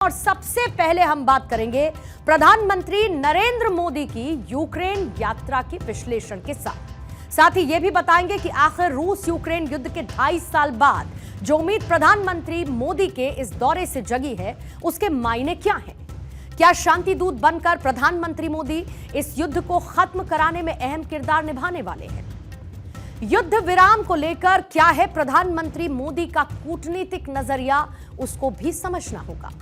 और सबसे पहले हम बात करेंगे प्रधानमंत्री नरेंद्र मोदी की यूक्रेन यात्रा के विश्लेषण के साथ ही यह भी बताएंगे कि आखिर रूस यूक्रेन युद्ध के 2.5 साल बाद जो उम्मीद प्रधानमंत्री मोदी के इस दौरे से जगी है उसके मायने क्या हैं? क्या शांति दूत बनकर प्रधानमंत्री मोदी इस युद्ध को खत्म कराने में अहम किरदार निभाने वाले हैं? युद्ध विराम को लेकर क्या है प्रधानमंत्री मोदी का कूटनीतिक नजरिया, उसको भी समझना होगा।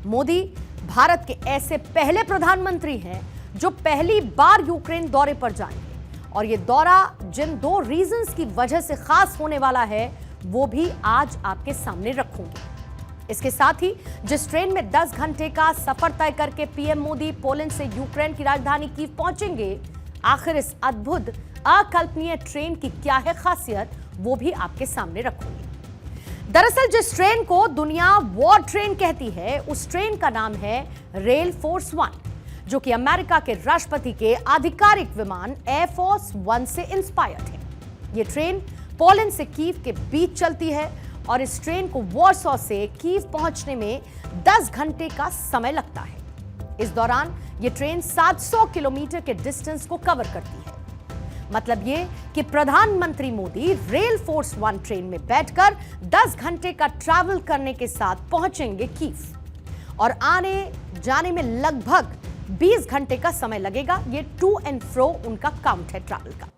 मोदी भारत के ऐसे पहले प्रधानमंत्री हैं जो पहली बार यूक्रेन दौरे पर जाएंगे और यह दौरा जिन 2 रीजंस की वजह से खास होने वाला है वो भी आज आपके सामने रखूंगी। इसके साथ ही जिस ट्रेन में 10 घंटे का सफर तय करके पीएम मोदी पोलैंड से यूक्रेन की राजधानी कीव पहुंचेंगे, आखिर इस अद्भुत अकल्पनीय ट्रेन की क्या है खासियत, वो भी आपके सामने रखूंगी। दरअसल जिस ट्रेन को दुनिया वॉर ट्रेन कहती है उस ट्रेन का नाम है रेल फोर्स 1, जो कि अमेरिका के राष्ट्रपति के आधिकारिक विमान एयरफोर्स 1 से इंस्पायर्ड है। यह ट्रेन पोलैंड से कीव के बीच चलती है और इस ट्रेन को वॉर्सो से कीव पहुंचने में 10 घंटे का समय लगता है। इस दौरान यह ट्रेन 700 किलोमीटर के डिस्टेंस को कवर करती है। मतलब ये कि प्रधानमंत्री मोदी रेल फोर्स 1 ट्रेन में बैठकर 10 घंटे का ट्रैवल करने के साथ पहुंचेंगे कीव और आने जाने में लगभग 20 घंटे का समय लगेगा। ये टू एंड फ्रो उनका काउंट है ट्रैवल का।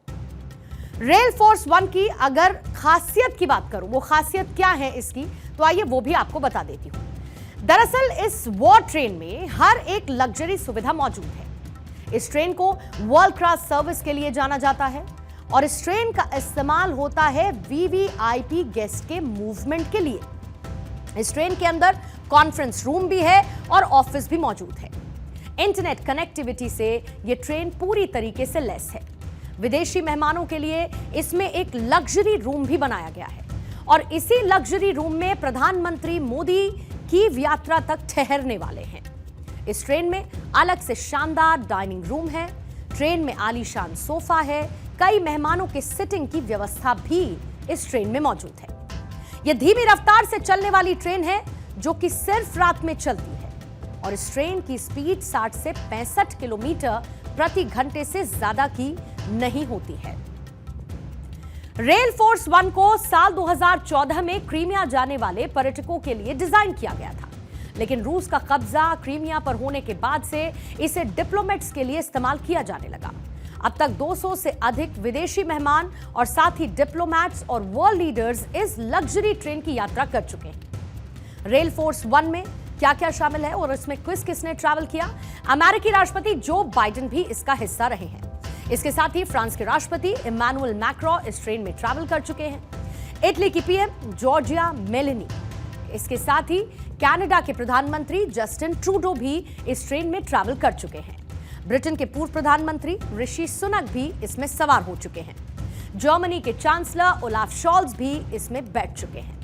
रेल फोर्स 1 की अगर खासियत की बात करूं, वो खासियत क्या है इसकी, तो आइए वो भी आपको बता देती हूं। दरअसल इस वॉर ट्रेन में हर एक लग्जरी सुविधा मौजूद है। इस ट्रेन को वर्ल्ड क्लास सर्विस के लिए जाना जाता है और इस ट्रेन का इस्तेमाल होता है वीवीआईपी गेस्ट के मूवमेंट के लिए। इस ट्रेन के अंदर कॉन्फ्रेंस रूम भी है और ऑफिस भी मौजूद है। इंटरनेट कनेक्टिविटी से यह ट्रेन पूरी तरीके से लैस है। विदेशी मेहमानों के लिए इसमें एक लग्जरी रूम भी बनाया गया है और इसी लग्जरी रूम में प्रधानमंत्री मोदी कीव यात्रा तक ठहरने वाले हैं। इस ट्रेन में अलग से शानदार डाइनिंग रूम है। ट्रेन में आलीशान सोफा है। कई मेहमानों के सिटिंग की व्यवस्था भी इस ट्रेन में मौजूद है। यह धीमी रफ्तार से चलने वाली ट्रेन है जो कि सिर्फ रात में चलती है और इस ट्रेन की स्पीड 60 से 65 किलोमीटर प्रति घंटे से ज्यादा की नहीं होती है। रेल फोर्स 1 को साल 2014 में क्रीमिया जाने वाले पर्यटकों के लिए डिजाइन किया गया था, लेकिन रूस का कब्जा क्रीमिया पर होने के बाद से इसे डिप्लोमेट्स के लिए इस्तेमाल किया जाने लगा। अब तक 200 से अधिक विदेशी मेहमान और साथ ही डिप्लोमेट्स और वर्ल्ड लीडर्स इस लग्जरी ट्रेन की यात्रा कर चुके हैं। रेल फोर्स 1 में क्या क्या शामिल है और इसमें किसने ट्रैवल किया? अमेरिकी राष्ट्रपति जो बाइडेन भी इसका हिस्सा रहे हैं। इसके साथ ही फ्रांस के राष्ट्रपति इमैनुअल मैक्रों इस ट्रेन में ट्रैवल कर चुके हैं। इटली की पीएम जॉर्जिया मेलोनी, इसके साथ ही कनाडा के प्रधानमंत्री जस्टिन ट्रूडो भी इस ट्रेन में ट्रैवल कर चुके हैं। ब्रिटेन के पूर्व प्रधानमंत्री ऋषि सुनक भी इसमें सवार हो चुके हैं। जर्मनी के चांसलर ओलाफ शॉल्ज भी इसमें बैठ चुके हैं।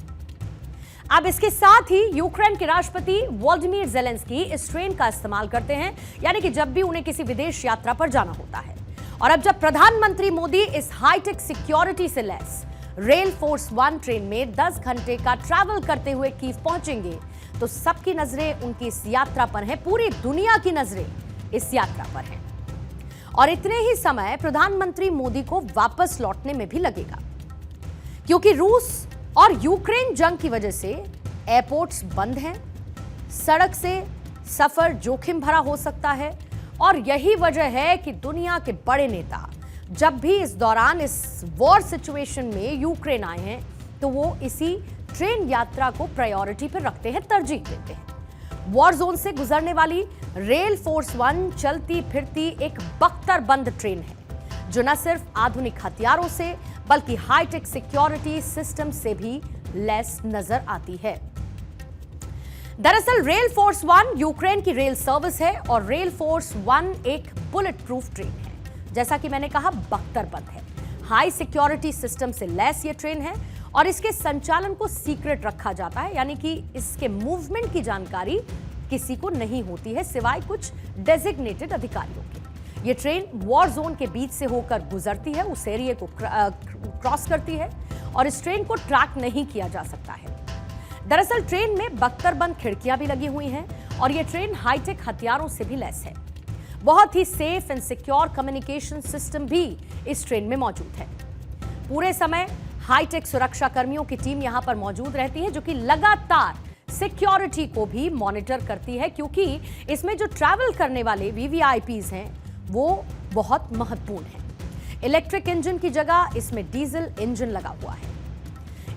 अब इसके साथ ही यूक्रेन के राष्ट्रपति वोलोदिमीर ज़ेलेंस्की इस ट्रेन का इस्तेमाल करते हैं, यानी कि जब भी उन्हें किसी विदेश यात्रा पर जाना होता है। और अब जब प्रधानमंत्री मोदी इस हाईटेक सिक्योरिटी से लैस रेल फोर्स 1 ट्रेन में 10 घंटे का ट्रैवल करते हुए कीव पहुंचेंगे तो सबकी नजरें उनकी इस यात्रा पर हैं। पूरी दुनिया की नजरें इस यात्रा पर हैं और इतने ही समय प्रधानमंत्री मोदी को वापस लौटने में भी लगेगा, क्योंकि रूस और यूक्रेन जंग की वजह से एयरपोर्ट्स बंद हैं। सड़क से सफर जोखिम भरा हो सकता है और यही वजह है कि दुनिया के बड़े नेता जब भी इस दौरान इस वॉर सिचुएशन में यूक्रेन आए हैं तो वो इसी ट्रेन यात्रा को प्रायोरिटी पर रखते हैं, तरजीह देते हैं। वॉर जोन से गुजरने वाली रेल फोर्स 1 चलती फिरती एक बख्तरबंद ट्रेन है जो न सिर्फ आधुनिक हथियारों से बल्कि हाईटेक सिक्योरिटी सिस्टम से भी लैस नजर आती है। दरअसल रेल फोर्स 1 यूक्रेन की रेल सर्विस है और रेल फोर्स 1 एक बुलेट प्रूफ ट्रेन है। जैसा कि मैंने कहा, बख्तरबंद है। हाई सिक्योरिटी सिस्टम से लैस ये ट्रेन है और इसके संचालन को सीक्रेट रखा जाता है, यानी कि इसके मूवमेंट की जानकारी किसी को नहीं होती है सिवाय कुछ डेजिग्नेटेड अधिकारियों के। ये ट्रेन वॉर जोन के बीच से होकर गुजरती है, उस एरिया को क्रॉस करती है और इस ट्रेन को ट्रैक नहीं किया जा सकता है। दरअसल ट्रेन में बख्तरबंद खिड़कियां भी लगी हुई हैं और यह ट्रेन हाईटेक हथियारों से भी लैस है। बहुत ही safe and secure communication system भी इस ट्रेन में मौजूद है। पूरे समय हाईटेक सुरक्षा कर्मियों की टीम यहां पर मौजूद रहती है, जो कि लगातार सिक्योरिटी को भी मॉनिटर करती है, क्योंकि इसमें जो ट्रैवल करने वाले वीवीआईपीज हैं वो बहुत महत्वपूर्ण हैं। इलेक्ट्रिक इंजन की जगह इसमें डीजल इंजन लगा हुआ है।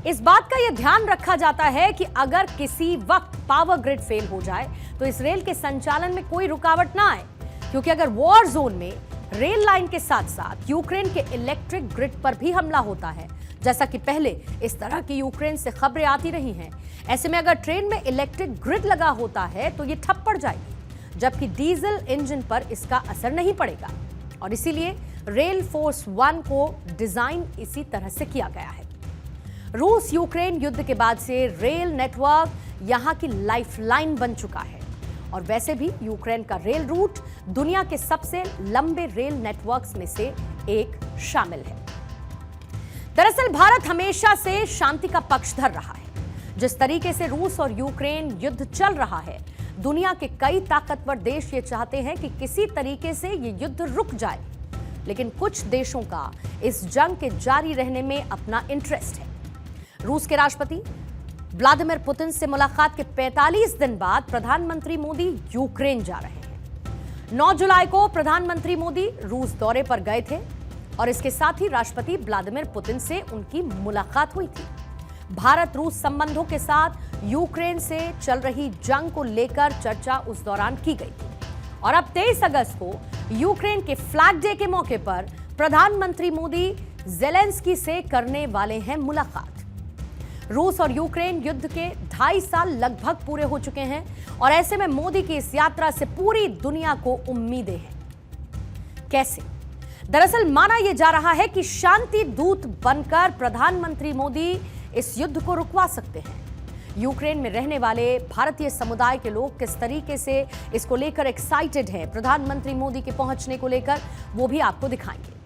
इस बात का यह ध्यान रखा जाता है कि अगर किसी वक्त पावर ग्रिड फेल हो जाए तो इस रेल के संचालन में कोई रुकावट ना आए, क्योंकि अगर वॉर जोन में रेल लाइन के साथ साथ यूक्रेन के इलेक्ट्रिक ग्रिड पर भी हमला होता है, जैसा कि पहले इस तरह की यूक्रेन से खबरें आती रही हैं, ऐसे में अगर ट्रेन में इलेक्ट्रिक ग्रिड लगा होता है तो ये ठप पड़ जाएगी, जबकि डीजल इंजन पर इसका असर नहीं पड़ेगा। और इसीलिए रेल फोर्स 1 को डिजाइन इसी तरह से किया गया है। रूस यूक्रेन युद्ध के बाद से रेल नेटवर्क यहां की लाइफलाइन बन चुका है और वैसे भी यूक्रेन का रेल रूट दुनिया के सबसे लंबे रेल नेटवर्क्स में से एक शामिल है। दरअसल भारत हमेशा से शांति का पक्षधर रहा है। जिस तरीके से रूस और यूक्रेन युद्ध चल रहा है, दुनिया के कई ताकतवर देश ये चाहते हैं कि किसी तरीके से ये युद्ध रुक जाए, लेकिन कुछ देशों का इस जंग के जारी रहने में अपना इंटरेस्ट है। रूस के राष्ट्रपति व्लादिमीर पुतिन से मुलाकात के 45 दिन बाद प्रधानमंत्री मोदी यूक्रेन जा रहे हैं। 9 जुलाई को प्रधानमंत्री मोदी रूस दौरे पर गए थे और इसके साथ ही राष्ट्रपति व्लादिमीर पुतिन से उनकी मुलाकात हुई थी। भारत रूस संबंधों के साथ यूक्रेन से चल रही जंग को लेकर चर्चा उस दौरान की गई थी और अब 23 अगस्त को यूक्रेन के फ्लैग डे के मौके पर प्रधानमंत्री मोदी ज़ेलेंस्की से करने वाले हैं मुलाकात। रूस और यूक्रेन युद्ध के 2.5 साल लगभग पूरे हो चुके हैं और ऐसे में मोदी की इस यात्रा से पूरी दुनिया को उम्मीदें हैं। कैसे? दरअसल माना यह जा रहा है कि शांति दूत बनकर प्रधानमंत्री मोदी इस युद्ध को रुकवा सकते हैं। यूक्रेन में रहने वाले भारतीय समुदाय के लोग किस तरीके से इसको लेकर एक्साइटेड हैं प्रधानमंत्री मोदी के पहुंचने को लेकर, वो भी आपको दिखाएंगे।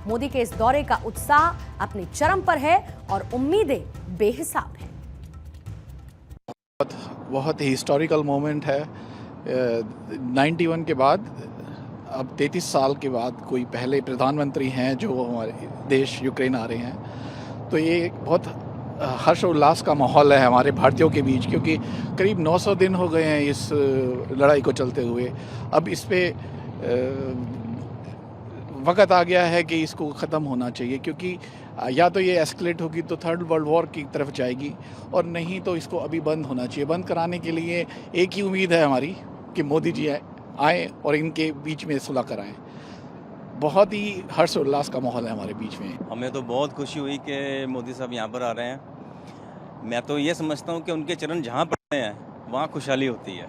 मोदी के इस दौरे का उत्साह अपने चरम पर है और उम्मीदें बेहिसाब हैं। बहुत ही हिस्टोरिकल मोमेंट है। 91 के बाद अब 33 साल के बाद कोई पहले प्रधानमंत्री हैं जो हमारे देश यूक्रेन आ रहे हैं, तो ये बहुत हर्ष और उल्लास का माहौल है हमारे भारतीयों के बीच, क्योंकि करीब 900 दिन हो गए हैं इस लड़ाई को चलते हुए। अब इस पे वक्त आ गया है कि इसको ख़त्म होना चाहिए, क्योंकि या तो ये एस्केलेट होगी तो थर्ड वर्ल्ड वॉर की तरफ जाएगी, और नहीं तो इसको अभी बंद होना चाहिए। बंद कराने के लिए एक ही उम्मीद है हमारी कि मोदी जी आए और इनके बीच में सुलह कराएं। बहुत ही हर्ष उल्लास का माहौल है हमारे बीच में। हमें तो बहुत खुशी हुई कि मोदी साहब यहाँ पर आ रहे हैं। मैं तो ये समझता हूँ कि उनके चरण जहाँ पड़ते हैं वहाँ खुशहाली होती है,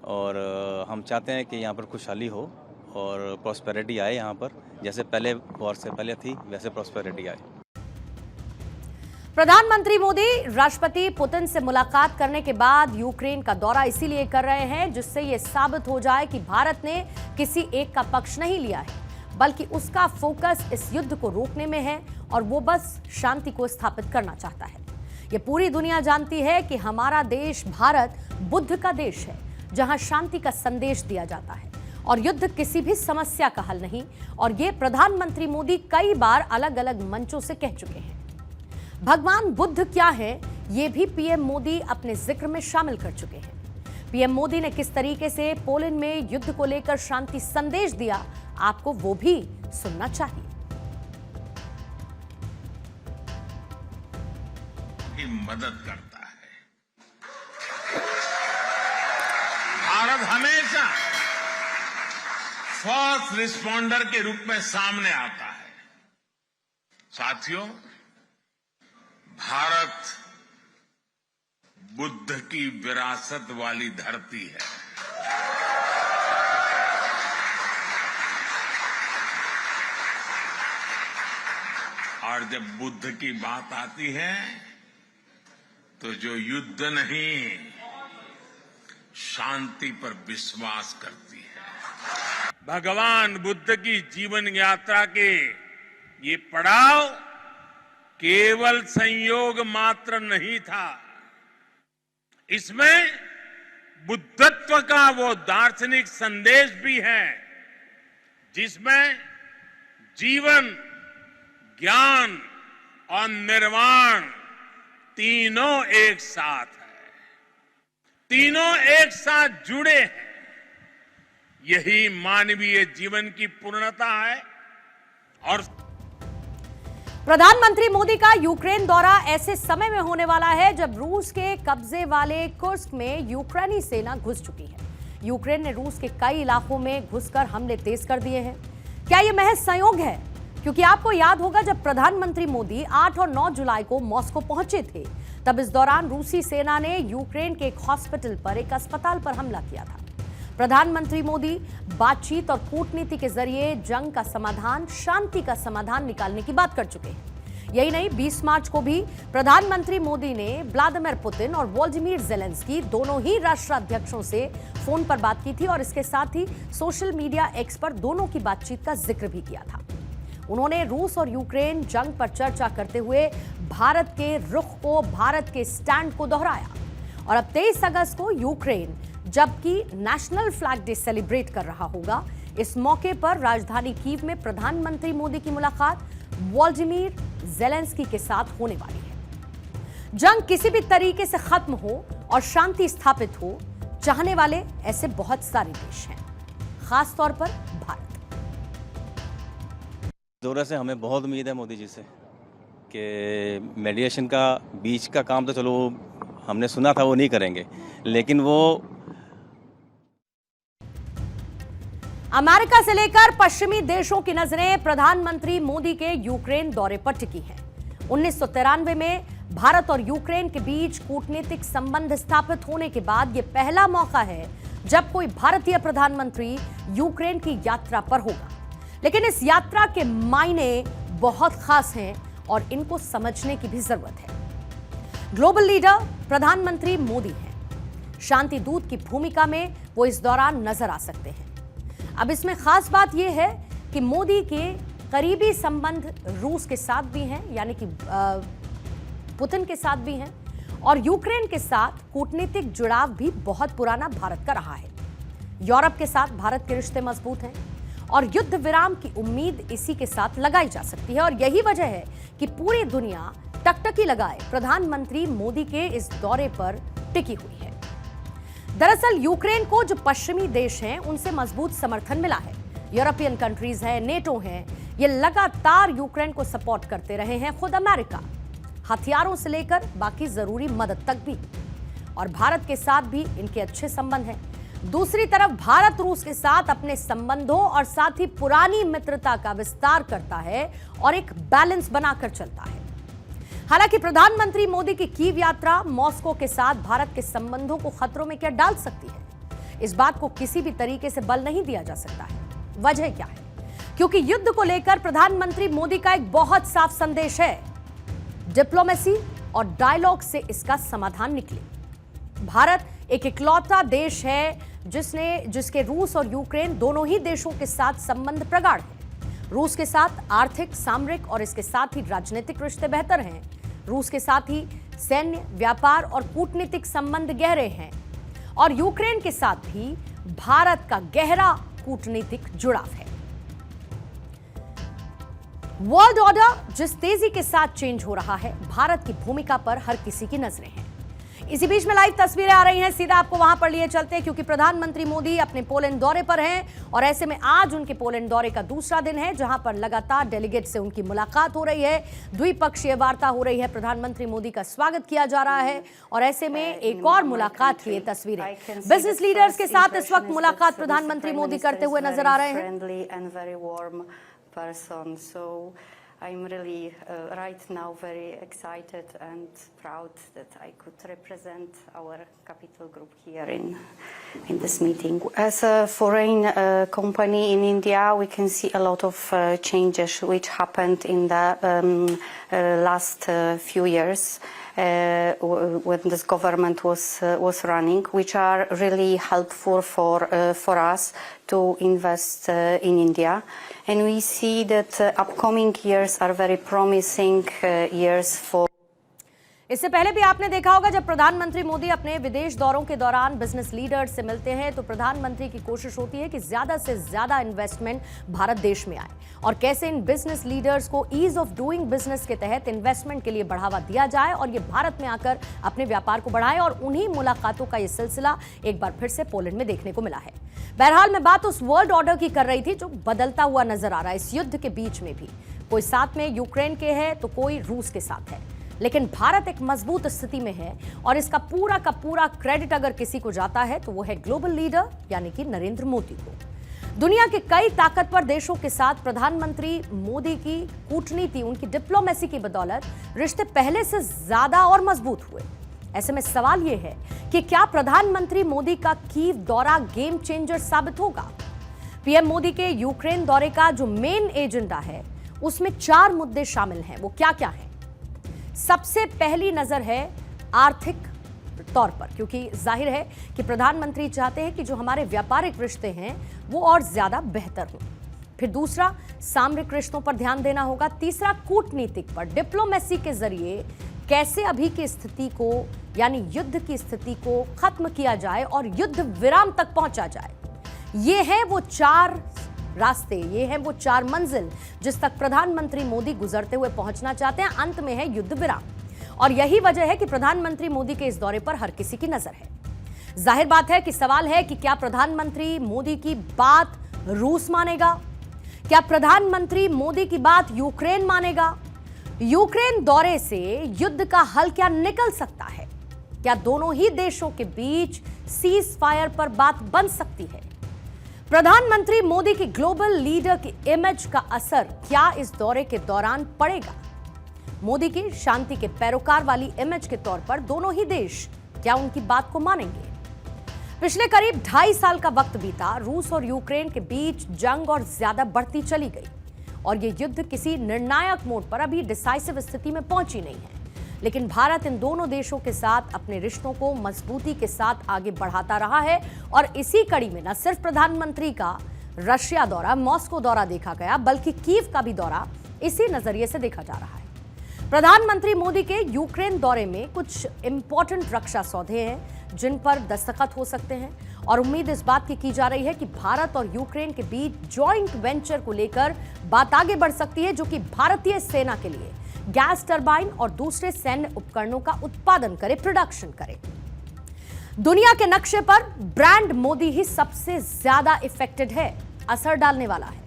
और हम चाहते हैं कि यहाँ पर खुशहाली हो और प्रॉस्पेरिटी आए यहाँ पर, जैसे पहले वॉर से पहले थी वैसे प्रॉस्पेरिटी आए। प्रधानमंत्री मोदी राष्ट्रपति पुतिन से मुलाकात करने के बाद यूक्रेन का दौरा इसीलिए कर रहे हैं जिससे यह साबित हो जाए कि भारत ने किसी एक का पक्ष नहीं लिया है, बल्कि उसका फोकस इस युद्ध को रोकने में है और वो बस शांति को स्थापित करना चाहता है। ये पूरी दुनिया जानती है कि हमारा देश भारत बुद्ध का देश है, जहां शांति का संदेश दिया जाता है और युद्ध किसी भी समस्या का हल नहीं, और ये प्रधानमंत्री मोदी कई बार अलग अलग मंचों से कह चुके हैं। भगवान बुद्ध क्या है, ये भी पीएम मोदी अपने जिक्र में शामिल कर चुके हैं। पीएम मोदी ने किस तरीके से पोलैंड में युद्ध को लेकर शांति संदेश दिया, आपको वो भी सुनना चाहिए। मदद करता है। भारत हमेशा फर्स्ट रिस्पॉन्डर के रूप में सामने आता है। साथियों, भारत बुद्ध की विरासत वाली धरती है। और जब बुद्ध की बात आती है तो जो युद्ध नहीं, शांति पर विश्वास करती है। भगवान बुद्ध की जीवन यात्रा के ये पड़ाव केवल संयोग मात्र नहीं था, इसमें बुद्धत्व का वो दार्शनिक संदेश भी है जिसमें जीवन, ज्ञान और निर्वाण तीनों एक साथ है, तीनों एक साथ जुड़े हैं। यही मानवीय जीवन की पूर्णता है। और प्रधानमंत्री मोदी का यूक्रेन दौरा ऐसे समय में होने वाला है जब रूस के कब्जे वाले कुर्स्क में यूक्रेनी सेना घुस चुकी है। यूक्रेन ने रूस के कई इलाकों में घुसकर हमले तेज कर दिए हैं। क्या यह महज संयोग है? क्योंकि आपको याद होगा जब प्रधानमंत्री मोदी 8 और 9 जुलाई को मॉस्को पहुंचे थे, तब इस दौरान रूसी सेना ने यूक्रेन के एक हॉस्पिटल पर, एक अस्पताल पर हमला किया था। प्रधानमंत्री मोदी बातचीत और कूटनीति के जरिए जंग का समाधान, शांति का समाधान निकालने की बात कर चुके हैं। यही नहीं, 20 मार्च को भी प्रधानमंत्री मोदी ने व्लादिमीर पुतिन और वोलोदिमीर ज़ेलेंस्की दोनों ही राष्ट्राध्यक्षों से फोन पर बात की थी और इसके साथ ही सोशल मीडिया एक्स पर दोनों की बातचीत का जिक्र भी किया था। उन्होंने रूस और यूक्रेन जंग पर चर्चा करते हुए भारत के रुख को, भारत के स्टैंड को दोहराया। और अब 23 अगस्त को यूक्रेन जबकि नेशनल फ्लैग डे सेलिब्रेट कर रहा होगा, इस मौके पर राजधानी कीव में प्रधानमंत्री मोदी की मुलाकात वोलोदिमीर ज़ेलेंस्की के साथ होने वाली है। जंग किसी भी तरीके से खत्म हो और शांति स्थापित हो, चाहने वाले ऐसे बहुत सारे देश हैं, खास तौर पर भारत। दौरे से हमें बहुत उम्मीद है मोदी जी से कि मीडिएशन का बीच का काम तो चलो हमने सुना था वो नहीं करेंगे, लेकिन वो अमेरिका से लेकर पश्चिमी देशों की नजरें प्रधानमंत्री मोदी के यूक्रेन दौरे पर टिकी हैं। 1993 में भारत और यूक्रेन के बीच कूटनीतिक संबंध स्थापित होने के बाद यह पहला मौका है जब कोई भारतीय प्रधानमंत्री यूक्रेन की यात्रा पर होगा। लेकिन इस यात्रा के मायने बहुत खास हैं और इनको समझने की भी जरूरत है। ग्लोबल लीडर प्रधानमंत्री मोदी हैं। शांति दूत की भूमिका में वो इस दौरान नजर आ सकते हैं। अब इसमें खास बात यह है कि मोदी के करीबी संबंध रूस के साथ भी हैं, यानी कि पुतिन के साथ भी हैं, और यूक्रेन के साथ कूटनीतिक जुड़ाव भी बहुत पुराना भारत का रहा है। यूरोप के साथ भारत के रिश्ते मजबूत हैं और युद्ध विराम की उम्मीद इसी के साथ लगाई जा सकती है। और यही वजह है कि पूरी दुनिया टकटकी लगाए प्रधानमंत्री मोदी के इस दौरे पर टिकी हुई है। दरअसल यूक्रेन को जो पश्चिमी देश हैं उनसे मजबूत समर्थन मिला है। यूरोपियन कंट्रीज हैं, नेटो हैं, ये लगातार यूक्रेन को सपोर्ट करते रहे हैं। खुद अमेरिका, हथियारों से लेकर बाकी जरूरी मदद तक भी। और भारत के साथ भी इनके अच्छे संबंध हैं। दूसरी तरफ भारत रूस के साथ अपने संबंधों और साथ ही पुरानी मित्रता का विस्तार करता है और एक बैलेंस बनाकर चलता है। हालांकि प्रधानमंत्री मोदी की कीव यात्रा मॉस्को के साथ भारत के संबंधों को खतरों में क्या डाल सकती है, इस बात को किसी भी तरीके से बल नहीं दिया जा सकता है। वजह क्या है? क्योंकि युद्ध को लेकर प्रधानमंत्री मोदी का एक बहुत साफ संदेश है, डिप्लोमेसी और डायलॉग से इसका समाधान निकले। भारत एक इकलौता देश है जिसके रूस और यूक्रेन दोनों ही देशों के साथ संबंध प्रगाढ़ है। रूस के साथ आर्थिक, सामरिक और इसके साथ ही राजनीतिक रिश्ते बेहतर हैं। रूस के साथ ही सैन्य, व्यापार और कूटनीतिक संबंध गहरे हैं। और यूक्रेन के साथ भी भारत का गहरा कूटनीतिक जुड़ाव है। वर्ल्ड ऑर्डर जिस तेजी के साथ चेंज हो रहा है, भारत की भूमिका पर हर किसी की नजरें हैं। इसी बीच में लाइव तस्वीरें आ रही हैं, सीधा आपको वहां पर लिए चलते हैं क्योंकि प्रधानमंत्री मोदी अपने पोलैंड दौरे पर हैं और ऐसे में आज उनके पोलैंड दौरे का दूसरा दिन है जहां पर लगातार डेलीगेट से उनकी मुलाकात हो रही है, द्विपक्षीय वार्ता हो रही है, प्रधानमंत्री मोदी का स्वागत किया जा रहा है और ऐसे में एक और मुलाकात की तस्वीरें बिजनेस लीडर्स के साथ इस वक्त मुलाकात प्रधानमंत्री मोदी करते हुए नजर आ रहे हैं। I'm really right now very excited and proud that I could represent our capital group here in this meeting. As a foreign company in India, we can see a lot of changes which happened in the last few years when this government was running, which are really helpful for us to invest in India. And we see that upcoming years are very promising years for. इससे पहले भी आपने देखा होगा जब प्रधानमंत्री मोदी अपने विदेश दौरों के दौरान बिजनेस लीडर्स से मिलते हैं तो प्रधानमंत्री की कोशिश होती है कि ज्यादा से ज्यादा इन्वेस्टमेंट भारत देश में आए और कैसे इन बिजनेस लीडर्स को ईज ऑफ डूइंग बिजनेस के तहत इन्वेस्टमेंट के लिए बढ़ावा दिया जाए और ये भारत में आकर अपने व्यापार को बढ़ाए। और उन्हीं मुलाकातों का ये सिलसिला एक बार फिर से पोलैंड में देखने को मिला है। बहरहाल मैं बात उस वर्ल्ड ऑर्डर की कर रही थी जो बदलता हुआ नजर आ रहा है इस युद्ध के बीच में भी। कोई साथ में यूक्रेन के है तो कोई रूस के साथ है, लेकिन भारत एक मजबूत स्थिति में है और इसका पूरा का पूरा क्रेडिट अगर किसी को जाता है तो वो है ग्लोबल लीडर यानी कि नरेंद्र मोदी को। दुनिया के कई ताकतवर देशों के साथ प्रधानमंत्री मोदी की कूटनीति, उनकी डिप्लोमेसी की बदौलत रिश्ते पहले से ज्यादा और मजबूत हुए। ऐसे में सवाल यह है कि क्या प्रधानमंत्री मोदी का कीव दौरा गेम चेंजर साबित होगा? पीएम मोदी के यूक्रेन दौरे का जो मेन एजेंडा है उसमें 4 मुद्दे शामिल हैं। वो क्या क्या हैं? सबसे पहली नजर है आर्थिक तौर पर, क्योंकि जाहिर है कि प्रधानमंत्री चाहते हैं कि जो हमारे व्यापारिक रिश्ते हैं वो और ज्यादा बेहतर हों। फिर दूसरा, सामरिक रिश्तों पर ध्यान देना होगा। तीसरा, कूटनीतिक पर, डिप्लोमेसी के जरिए कैसे अभी की स्थिति को यानी युद्ध की स्थिति को खत्म किया जाए और युद्ध विराम तक पहुंचा जाए। ये है वो 4 रास्ते, ये हैं वो 4 मंजिल जिस तक प्रधानमंत्री मोदी गुजरते हुए पहुंचना चाहते हैं। अंत में है युद्ध विराम और यही वजह है कि प्रधानमंत्री मोदी के इस दौरे पर हर किसी की नजर है। जाहिर बात है कि सवाल है कि क्या प्रधानमंत्री मोदी की बात रूस मानेगा? क्या प्रधानमंत्री मोदी की बात यूक्रेन मानेगा? यूक्रेन दौरे से युद्ध का हल क्या निकल सकता है? क्या दोनों ही देशों के बीच सीज फायर पर बात बन सकती है? प्रधानमंत्री मोदी की ग्लोबल लीडर की इमेज का असर क्या इस दौरे के दौरान पड़ेगा? मोदी की शांति के पैरोकार वाली इमेज के तौर पर दोनों ही देश क्या उनकी बात को मानेंगे? पिछले करीब 2.5 साल का वक्त बीता, रूस और यूक्रेन के बीच जंग और ज्यादा बढ़ती चली गई और ये युद्ध किसी निर्णायक मोड़ पर अभी डिसाइसिव स्थिति में पहुंची नहीं है। लेकिन भारत इन दोनों देशों के साथ अपने रिश्तों को मजबूती के साथ आगे बढ़ाता रहा है और इसी कड़ी में न सिर्फ प्रधानमंत्री का रशिया दौरा, मॉस्को दौरा देखा गया, बल्कि कीव का भी दौरा इसी नजरिए से देखा जा रहा है। प्रधानमंत्री मोदी के यूक्रेन दौरे में कुछ इंपॉर्टेंट रक्षा सौदे हैं जिन पर दस्तखत हो सकते हैं और उम्मीद इस बात की जा रही है कि भारत और यूक्रेन के बीच जॉइंट वेंचर को लेकर बात आगे बढ़ सकती है जो कि भारतीय सेना के लिए गैस टरबाइन और दूसरे सैन्य उपकरणों का उत्पादन करे, प्रोडक्शन करे। दुनिया के नक्शे पर ब्रांड मोदी ही सबसे ज्यादा इफेक्टेड है, असर डालने वाला है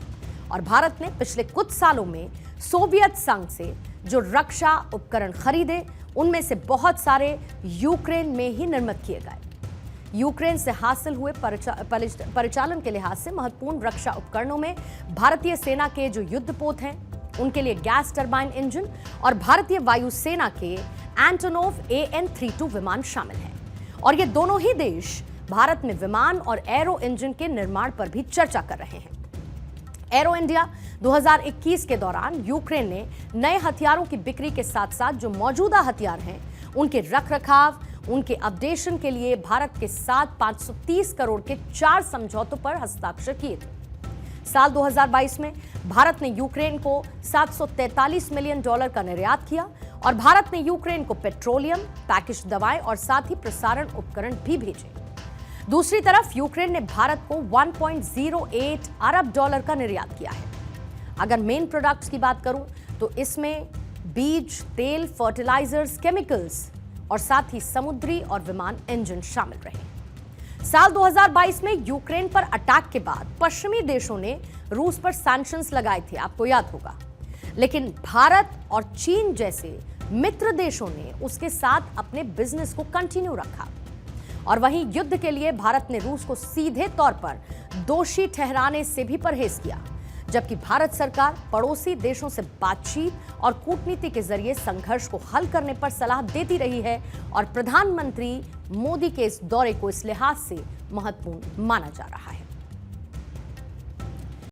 और भारत ने पिछले कुछ सालों में सोवियत संघ से जो रक्षा उपकरण खरीदे उनमें से बहुत सारे यूक्रेन में ही निर्मित किए गए। यूक्रेन से हासिल हुए परिचालन के लिहाज से महत्वपूर्ण रक्षा उपकरणों में भारतीय सेना के जो युद्धपोत हैं उनके लिए गैस टरबाइन इंजन और भारतीय वायुसेना के एंटोनोव AN-32 विमान शामिल हैं और ये दोनों ही देश भारत में विमान और एरो इंजन के निर्माण पर भी चर्चा कर रहे हैं। एरो इंडिया 2021 के दौरान यूक्रेन ने नए हथियारों की बिक्री के साथ साथ जो मौजूदा हथियार हैं उनके रखरखाव, उनके अपडेशन के लिए भारत के साथ 530 करोड़ के 4 समझौतों पर हस्ताक्षर किए थे। साल 2022 में भारत ने यूक्रेन को $743 मिलियन का निर्यात किया और भारत ने यूक्रेन को पेट्रोलियम, पैकेज दवाएं और साथ ही प्रसारण उपकरण भी भेजे। दूसरी तरफ यूक्रेन ने भारत को $1.08 अरब का निर्यात किया है। अगर मेन प्रोडक्ट्स की बात करूं तो इसमें बीज, तेल, फर्टिलाइजर्स, केमिकल्स और साथ ही समुद्री और विमान इंजन शामिल रहे। साल 2022 में यूक्रेन पर अटैक के बाद पश्चिमी देशों ने रूस पर सैंक्शंस लगाए थे, आपको याद होगा, लेकिन भारत और चीन जैसे मित्र देशों ने उसके साथ अपने बिजनेस को कंटिन्यू रखा और वहीं युद्ध के लिए भारत ने रूस को सीधे तौर पर दोषी ठहराने से भी परहेज किया, जबकि भारत सरकार पड़ोसी देशों से बातचीत और कूटनीति के जरिए संघर्ष को हल करने पर सलाह देती रही है और प्रधानमंत्री मोदी के इस दौरे को इस लिहाज से महत्वपूर्ण माना जा रहा है।